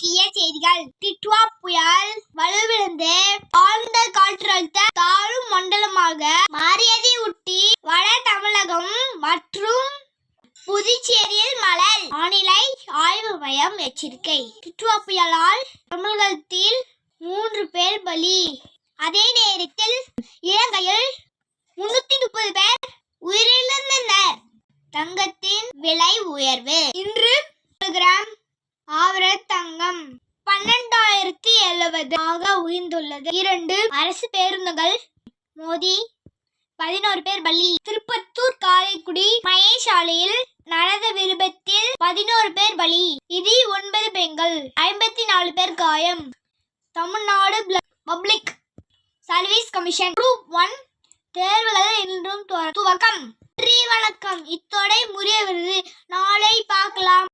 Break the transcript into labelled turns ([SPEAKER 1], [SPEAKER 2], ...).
[SPEAKER 1] முக்கிய செய்திகள். டிட்வா புயல் வலுவிழந்து ஆழ்ந்த காற்றழுத்த தாழ்வு மண்டலமாக மாறியதை ஒட்டி வட தமிழகம் மற்றும் புதுச்சேரியில் மழை. வானிலை ஆய்வு மையம் எச்சரிக்கை. டிட்வா புயலால் தமிழகத்தில் 3 பேர் பலி. அதே நேரத்தில் இலங்கையில் 330 பேர் உயிரிழந்தனர். தங்கத்தின் விலை உயர்வு. இன்று கிராம் ஆவரேஜ் தங்கம் 12,070 ஆக உயர்ந்துள்ளது. 2 அரசு பேருந்துகள் மோதி 11 பேர் பலி. திருப்பத்தூர் காரைக்குடி மையசாலையில் நடந்த விபத்தில் 11 பேர் பலி. இதில் 9 பெண்கள், 54 பேர் காயம். Tamil Nadu public service commission group 1 தேர்வுகள் இன்றும் துவக்கம். நன்றி, வணக்கம். இத்தோட முடியவில்லை. நாளை பார்க்கலாம்.